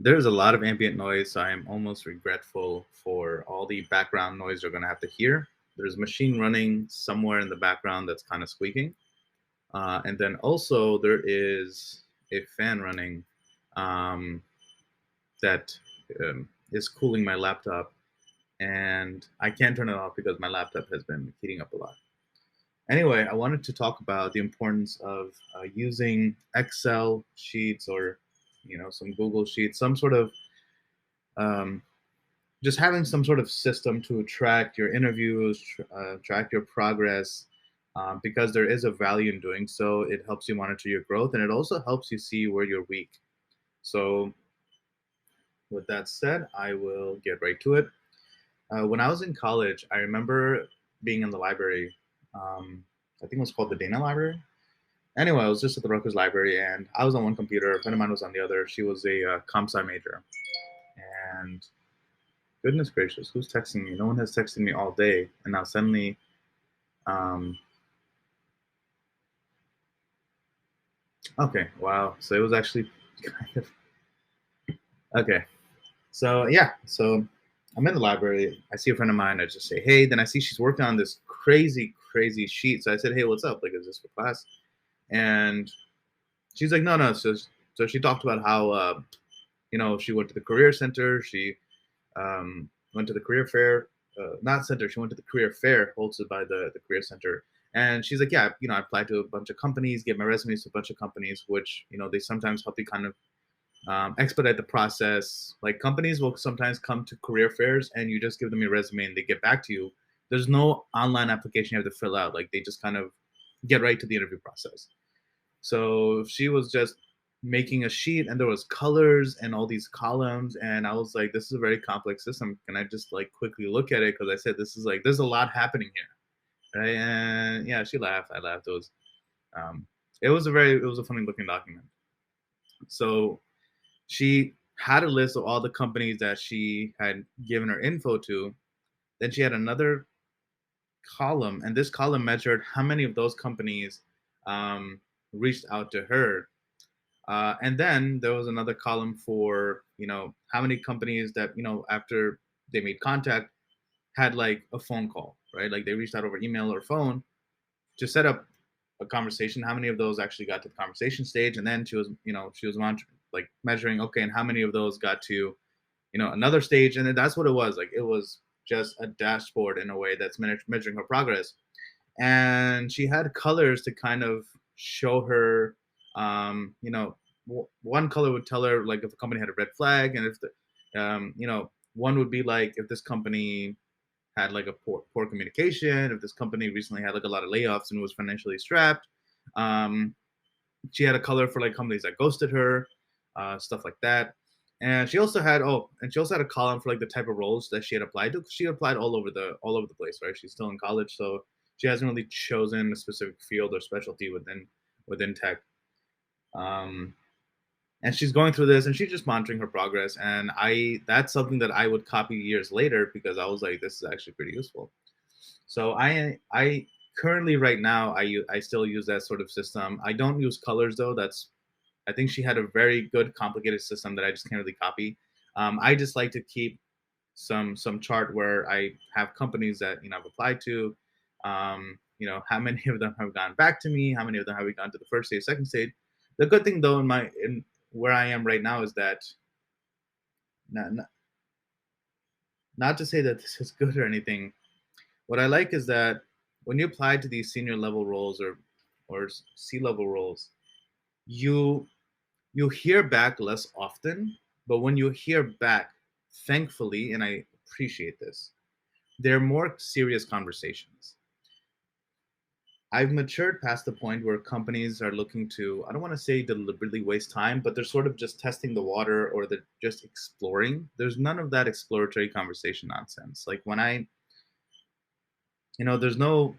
There's a lot of ambient noise, so I am almost regretful for all the background noise you're going to have to hear. There's a machine running somewhere in the background that's kind of squeaking. And then also there is a fan running um, that is cooling my laptop, and I can't turn it off because my laptop has been heating up a lot. Anyway, I wanted to talk about the importance of using Excel sheets or some Google sheets, some sort of um, just having some sort of system to track your interviews, track your progress, because there is a value in doing so. It helps you monitor your growth, and it also helps you see where you're weak. So, with that said, I will get right to it. When I was in college, I remember being in the library. I think it was called the Dana Library. Anyway, I was just at the Rutgers Library, and I was on one computer. A friend of mine was on the other. She was a comp sci major, and goodness gracious, who's texting me? No one has texted me all day, and now suddenly, um, okay, wow. So it was actually kind of okay. So yeah, so I'm in the library. I see a friend of mine. I just say, hey. Then I see she's working on this crazy, crazy sheet. So I said, hey, what's up? Like, is this for class? And she's like, no, no. So she talked about how she went to the career center. She went to the career fair, not center. She went to the career fair hosted by the career center. And she's like, yeah, I applied to a bunch of companies, get my resumes to a bunch of companies, which they sometimes help you kind of expedite the process. Like companies will sometimes come to career fairs and you just give them your resume and they get back to you. There's no online application you have to fill out. Like they just kind of get right to the interview process. So she was just making a sheet and there was colors and all these columns, and I was like, this is a very complex system. Can I just like quickly look at it? Because I said this is like there's a lot happening here. Right? And yeah, she laughed. I laughed. Um, it was a funny looking document. So she had a list of all the companies that she had given her info to. Then she had another column, and this column measured how many of those companies reached out to her. And then there was another column for how many companies that after they made contact had like a phone call, right? Like they reached out over email or phone to set up a conversation. How many of those actually got to the conversation stage? And then she was like measuring, okay, and how many of those got to another stage? And then that's what it was. Like it was just a dashboard in a way that's measuring her progress. And she had colors to kind of show her, one color would tell her like if a company had a red flag, and if one would be like if this company had like a poor communication, if this company recently had like a lot of layoffs and was financially strapped. Um, she had a color for like companies that ghosted her, stuff like that. And she also had a column for like the type of roles that she had applied to. She applied all over the place, right? She's still in college, so she hasn't really chosen a specific field or specialty within tech. Um, and she's going through this and she's just monitoring her progress. And that's something that I would copy years later because I was like, this is actually pretty useful. So I currently right now I still use that sort of system. I don't use colors though. I think she had a very good complicated system that I just can't really copy. I just like to keep some chart where I have companies that I've applied to. How many of them have gone back to me? How many of them have we gone to the first stage, second stage? The good thing though in where I am right now is that not, not, not to say that this is good or anything. What I like is that when you apply to these senior level roles or C-level roles, you you hear back less often, but when you hear back, thankfully, and I appreciate this, they're more serious conversations. I've matured past the point where companies are looking to, I don't want to say deliberately waste time, but they're sort of just testing the water or they're just exploring. There's none of that exploratory conversation nonsense. Like there's no,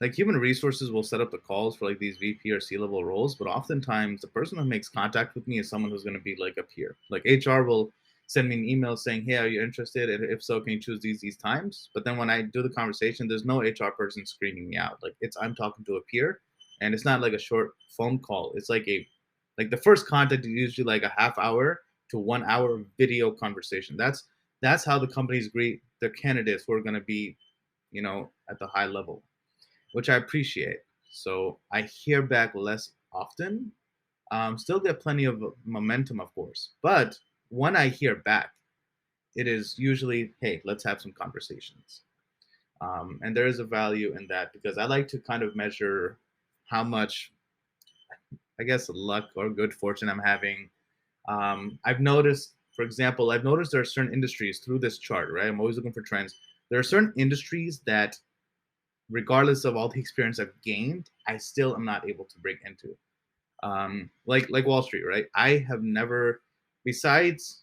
like human resources will set up the calls for like these VP or C-level roles, but oftentimes the person who makes contact with me is someone who's going to be like a peer. Like HR will send me an email saying, hey, are you interested? And if so, can you choose these times? But then when I do the conversation, there's no HR person screening me out. Like I'm talking to a peer, and it's not like a short phone call. It's like the first contact is usually like a half hour to 1 hour video conversation. That's how the companies greet their candidates who are going to be, at the high level, which I appreciate. So I hear back less often. Still get plenty of momentum, of course, but when I hear back, it is usually, hey, let's have some conversations. And there is a value in that because I like to kind of measure how much, I guess, luck or good fortune I'm having. I've noticed, for example, I've noticed there are certain industries through this chart, right? I'm always looking for trends. There are certain industries that, regardless of all the experience I've gained, I still am not able to break into. Like Wall Street, right? I have never, besides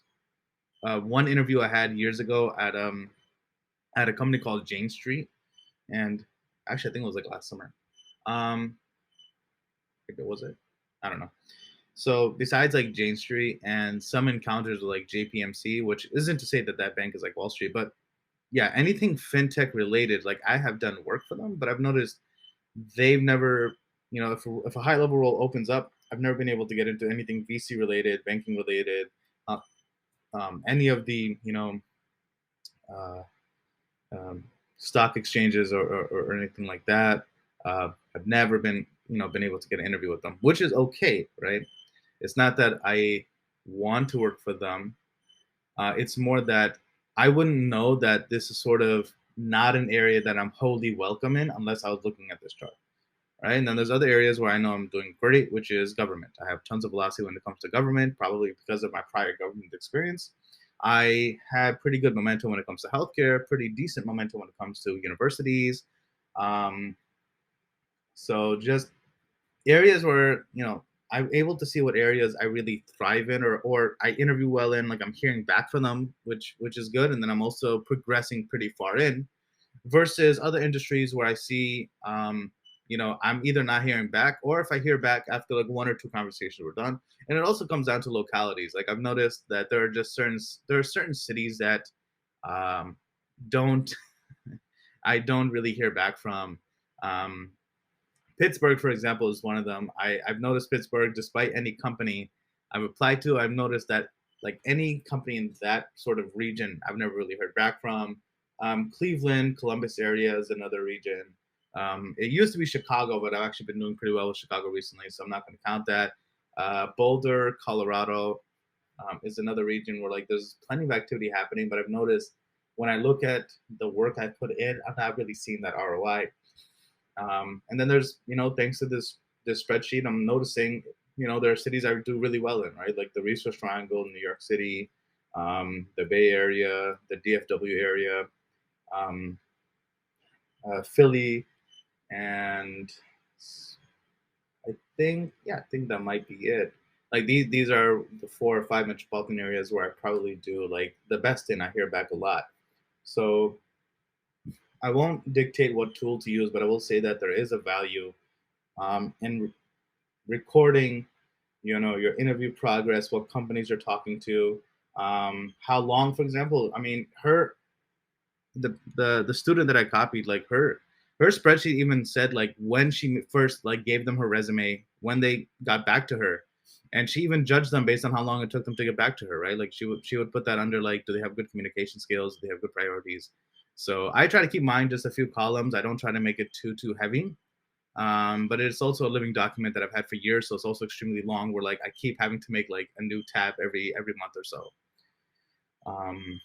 one interview I had years ago at a company called Jane Street, and actually I think it was like last summer. I think it was it. I don't know. So besides like Jane Street and some encounters with like JPMC, which isn't to say that that bank is like Wall Street, but yeah, anything fintech related, like I have done work for them, but I've noticed they've never, if a high level role opens up, I've never been able to get into anything VC related, banking related, uh, any of the, uh, um, stock exchanges or anything like that. I've never been able to get an interview with them, which is okay, right? It's not that I want to work for them. It's more that I wouldn't know that this is sort of not an area that I'm wholly welcome in unless I was looking at this chart, right? And then there's other areas where I know I'm doing great, which is government. I have tons of velocity when it comes to government, probably because of my prior government experience. I had pretty good momentum when it comes to healthcare, pretty decent momentum when it comes to universities. Um, so just areas where I'm able to see what areas I really thrive in, or I interview well in, like I'm hearing back from them, which is good, and then I'm also progressing pretty far in, versus other industries where I see I'm either not hearing back, or if I hear back after like one or two conversations were done. And it also comes down to localities. Like I've noticed that there are certain cities that um, don't I don't really hear back from. Um, Pittsburgh, for example, is one of them. I've noticed Pittsburgh, despite any company I've applied to, I've noticed that like any company in that sort of region, I've never really heard back from. Cleveland, Columbus area is another region. It used to be Chicago, but I've actually been doing pretty well with Chicago recently, so I'm not going to count that. Boulder, Colorado, is another region where like there's plenty of activity happening, but I've noticed when I look at the work I put in, I'm not really seeing that ROI. And then there's, thanks to this spreadsheet, I'm noticing, there are cities I do really well in, right? Like the Research Triangle, New York City, the Bay Area, the DFW area, um, Philly, and I think that might be it. Like these are the 4 or 5 metropolitan areas where I probably do like the best in. I hear back a lot. So I won't dictate what tool to use, but I will say that there is a value in recording, your interview progress, what companies you're talking to, how long, for example. I mean, the student that I copied, like her spreadsheet even said like when she first like gave them her resume, when they got back to her, and she even judged them based on how long it took them to get back to her, right? Like she would put that under like, do they have good communication skills? Do they have good priorities? So I try to keep mine just a few columns. I don't try to make it too heavy. But it's also a living document that I've had for years, so it's also extremely long. Where like I keep having to make like a new tab every month or so. Um,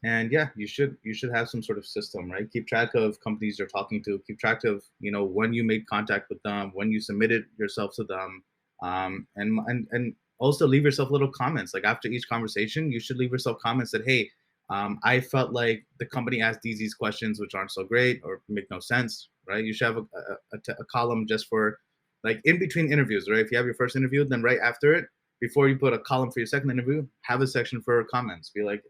and yeah, you should have some sort of system, right? Keep track of companies you're talking to. Keep track of when you made contact with them, when you submitted yourself to them, and also leave yourself little comments. Like after each conversation, you should leave yourself comments that, hey, I felt like the company asked these questions which aren't so great or make no sense, right? You should have a column just for like in between interviews, right? If you have your first interview, then right after it, before you put a column for your second interview, have a section for comments. Be like,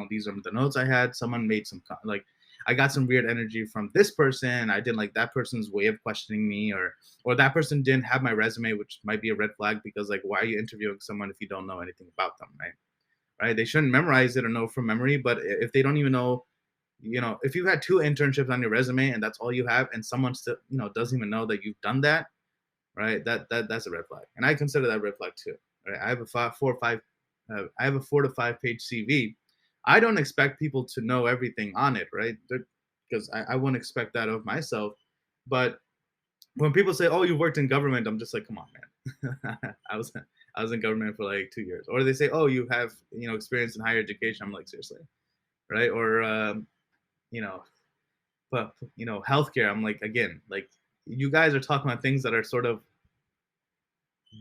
these are the notes I had. Someone made some like, I got some weird energy from this person. I didn't like that person's way of questioning me, or that person didn't have my resume, which might be a red flag because like, why are you interviewing someone if you don't know anything about them, right? Right? They shouldn't memorize it or know from memory. But if they don't even know, if you've had 2 internships on your resume and that's all you have, and someone still, doesn't even know that you've done that, right? That's a red flag, and I consider that a red flag too. Right? I have 4 or 5 I have a 4 to 5 page CV. I don't expect people to know everything on it, right? Because I wouldn't expect that of myself. But when people say, "Oh, you worked in government," I'm just like, "Come on, man." I was in government for like 2 years. Or they say, "Oh, you have experience in higher education." I'm like, seriously, right? Or you know, but healthcare. I'm like, again, like you guys are talking about things that are sort of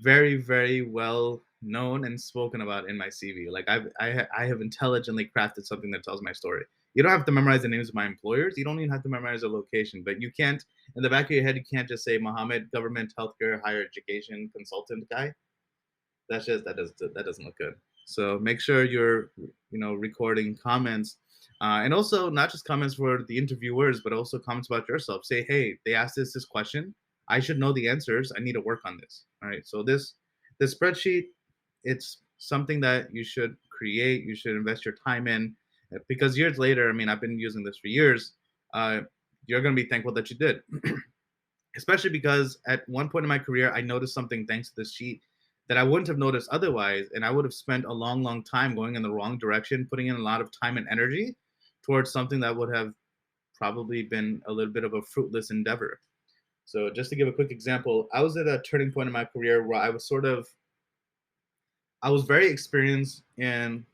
very, very well known and spoken about in my CV. Like I have intelligently crafted something that tells my story. You don't have to memorize the names of my employers. You don't even have to memorize the location, but you can't, in the back of your head, you can't just say Mohammed, government, healthcare, higher education consultant guy. That doesn't look good. So make sure you're recording comments, and also not just comments for the interviewers, but also comments about yourself. Say, hey, they asked this question. I should know the answers. I need to work on this. All right. So this spreadsheet, it's something that you should create. You should invest your time in, because years later, I mean, I've been using this for years. Uh, you're going to be thankful that you did. Especially because at one point in my career, I noticed something thanks to this sheet that I wouldn't have noticed otherwise. And I would have spent a long, long time going in the wrong direction, putting in a lot of time and energy towards something that would have probably been a little bit of a fruitless endeavor. So, just to give a quick example, I was at a turning point in my career where I was very experienced in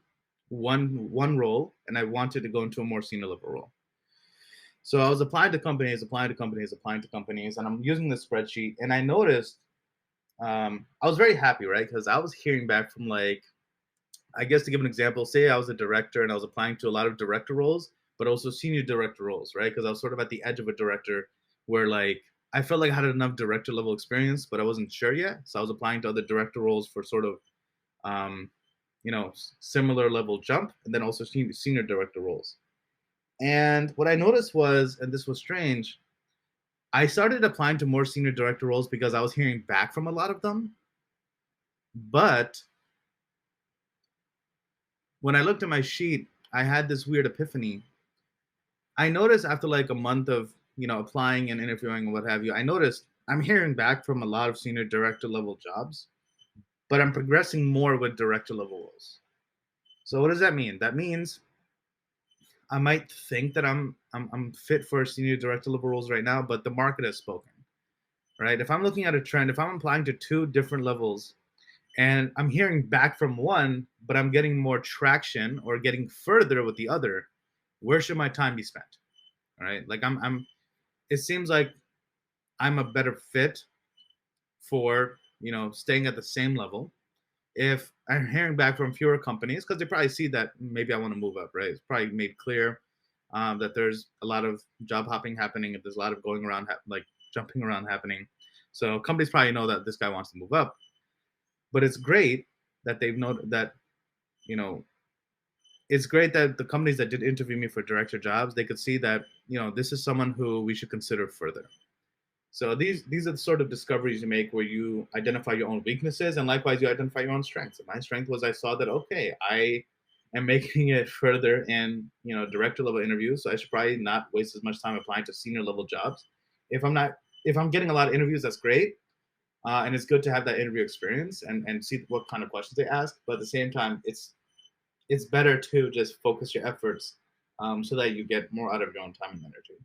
one role, and I wanted to go into a more senior level role. So I was applying to companies, and I'm using this spreadsheet, and I noticed I was very happy, right? Because I was hearing back from, like, I guess to give an example, say I was a director and I was applying to a lot of director roles, but also senior director roles, right? Because I was sort of at the edge of a director where, like, I felt like I had enough director level experience, but I wasn't sure yet. So I was applying to other director roles for sort of, um, similar level jump, and then also senior director roles. And what I noticed was, and this was strange, I started applying to more senior director roles because I was hearing back from a lot of them. But when I looked at my sheet, I had this weird epiphany. I noticed after like a month of, applying and interviewing and what have you, I noticed I'm hearing back from a lot of senior director level jobs, but I'm progressing more with director level roles. So what does that mean? That means I might think that I'm fit for senior director level roles right now, but the market has spoken, right? If I'm looking at a trend, if I'm applying to two different levels and I'm hearing back from one, but I'm getting more traction or getting further with the other, where should my time be spent? All right. Like it seems like I'm a better fit for, staying at the same level. If I'm hearing back from fewer companies, because they probably see that maybe I want to move up, right? It's probably made clear that there's a lot of job hopping happening. If there's a lot of going around, like jumping around happening. So companies probably know that this guy wants to move up. But it's great that they've noted that, you know, it's great that the companies that did interview me for director jobs, they could see that, this is someone who we should consider further. So these are the sort of discoveries you make where you identify your own weaknesses, and likewise you identify your own strengths. And my strength was I saw that, okay, I am making it further in director level interviews, so I should probably not waste as much time applying to senior level jobs. If I'm not if I'm getting a lot of interviews, that's great. And it's good to have that interview experience and see what kind of questions they ask. But at the same time, it's better to just focus your efforts, so that you get more out of your own time and energy.